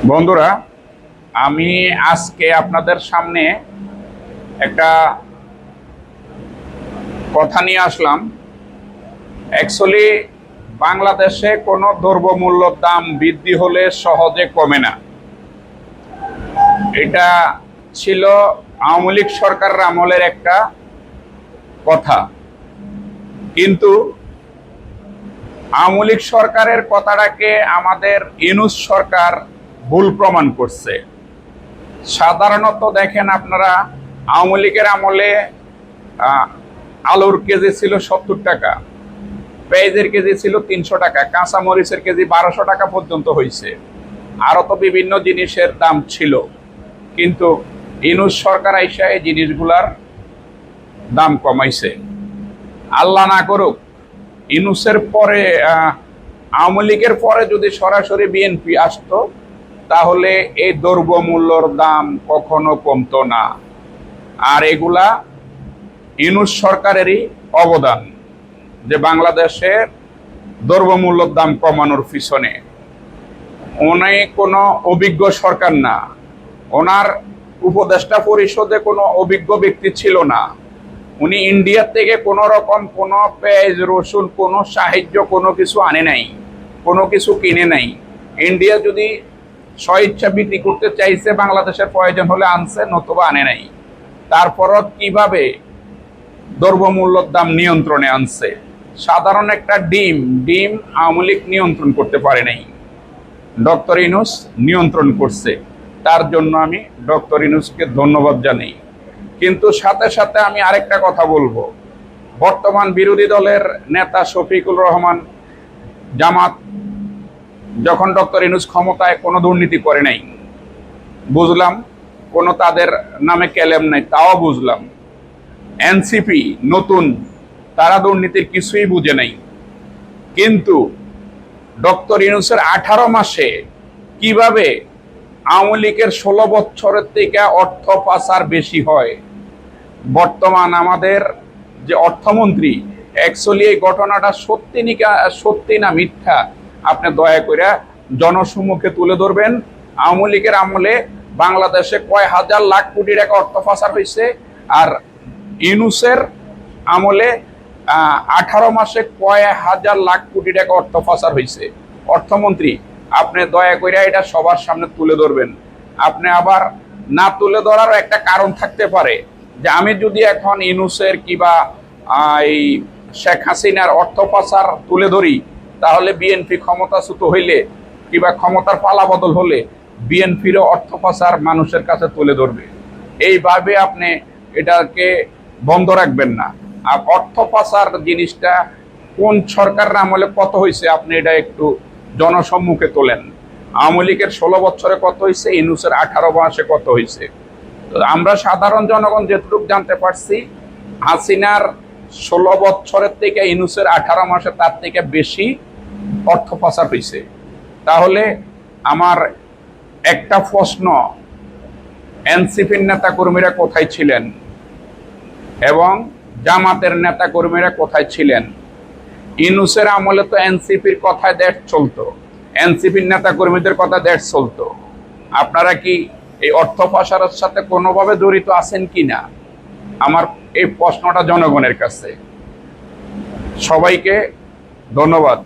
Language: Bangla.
বন্ধুরা, আমি আজকে আপনাদের সামনে একটা কথা নিয়ে আসলাম। অ্যাকচুয়ালি বাংলাদেশে কোনো দ্রব্যমূল্যের দাম বৃদ্ধি হলে সহজে কমে না। এটা ছিল আওয়ামী লীগ সরকারের আমলের একটা কথা, কিন্তু আওয়ামী লীগ সরকারের কথাটাকে আমাদের ইউনূস সরকার ভুল প্রমাণ করছে। সাধারণত দেখেন আপনারা, আওয়ামী লীগের আমলে আলুর কেজি ছিল 70 টাকা, পেঁয়াজের কেজি ছিল 300 টাকা, কাঁচা মরিচের কেজি 1200 টাকা পর্যন্ত হয়েছে। আরও তো বিভিন্ন জিনিসের দাম ছিল, কিন্তু ইউনূস সরকার আইসা এই জিনিসগুলার দাম কমাইছে। আল্লাহ না করুক, ইউনূসের পরে আওয়ামী লীগের পরে যদি সরাসরি বিএনপি আসতো, তাহলে এই দ্রব্যমূল্যর দাম কখনো কমতো না। আর এগুলা ইউনূস সরকারেরই অবদান, যে বাংলাদেশের দ্রব্যমূল্যর দাম কমানোর পিছনে। উনি কোনো অভিজ্ঞ সরকার না, ওনার উপদেষ্টা পরিষদে কোনো অভিজ্ঞ ব্যক্তি ছিল না। উনি ইন্ডিয়া থেকে কোনো রকম কোনো পেঁয়াজ রসুন কোনো সাহায্য কোনো কিছু আনে নাই, কোনো কিছু কিনে নাই। ইন্ডিয়া যদি স্বইচ্ছা বিক্রি করতে চাইছে, বাংলাদেশের প্রয়োজন হলে আনছে, নতুবা আনে নাই। তারপরও কিভাবে দ্রব্যমূল্যর দাম নিয়ন্ত্রণে আনছে? সাধারণ একটা ডিম আওয়ামী লীগ নিয়ন্ত্রণ করতে পারে নাই, ডক্টর ইউনূস নিয়ন্ত্রণ করছে। তার জন্য আমি ডক্টর ইউনূসকে ধন্যবাদ জানাই। কিন্তু সাথে সাথে আমি আরেকটা কথা বলবো। বর্তমান বিরোধী দলের নেতা শফিকুর রহমান জামাত যখন ডক্টর ইউনূস ক্ষমতায় কোনো দুর্নীতি করে নাই, বুঝলাম, কোনো তাদের নামে ক্লেম নাই, তাও বুঝলাম। এনসিপি নতুন, তারা দুর্নীতির কিছুই বুঝে নাই। কিন্তু ডক্টর ইউনূসের 18 মাসে কিভাবে আওয়ামী লীগের 16 বছরের থেকে অর্থ পাচার বেশি হয়? বর্তমান আমাদের যে অর্থমন্ত্রী, অ্যাকচুয়ালি এই ঘটনাটা সত্যি না মিথ্যা, আপনি দয়া করে জনসম্মুখে তুলে ধরবেন। আওয়ামী লীগের আমলে বাংলাদেশে কয় হাজার লাখ কোটি টাকা অর্থ পাচার হয়েছে, আর ইউনূসের আমলে 18 মাসে কয় হাজার লাখ কোটি টাকা অর্থ পাচার হয়েছে। অর্থমন্ত্রী, আপনি দয়া করে এটা সবার সামনে তুলে ধরবেন। আপনি আবার না তুলে ধরারও একটা কারণ থাকতে পারে, যে আমি যদি এখন ইউনূসের কিবা এই শেখ হাসিনার অর্থ পাচার তুলে ধরি, তাহলে বিএনপি ক্ষমতাচ্যুত হইলে কিবা ক্ষমতার পালাবদল হলে বিএনপিরও অর্থ পাচার মানুষের কাছে তুলে ধরবে। এইভাবে আপনি এটাকে বন্ধ রাখবেন না। আর অর্থ পাচার জিনিসটা কোন সরকারের আমলে কত হয়েছে, আপনি এটা একটু জনসম্মুখে তোলেন। আওয়ামী লীগের 16 বছরে কত হয়েছে, ইউনূসের 18 মাসে কত হয়েছে। আমরা সাধারণ জনগণ যেটুকু জানতে পারছি, হাসিনার 16 বছরের থেকে ইউনূসের 18 মাসে তার থেকে বেশি অর্থ পাচার হয়েছে। তাহলে আমার একটা প্রশ্ন, এনসিপির নেতা কর্মীরা কোথায় ছিলেন এবং জামাতের নেতা কর্মীরা কোথায় ছিলেন? ইউনূসের আমলে তো এনসিপির কথায় দেশ চলতো, এনসিপির নেতা কর্মীদের কথা দেশ চলতো। আপনারা কি এই অর্থ পাচারের সাথে কোনোভাবে জড়িত আছেন কি না? আমার এই প্রশ্নটা জনগণের কাছে। সবাইকে ধন্যবাদ।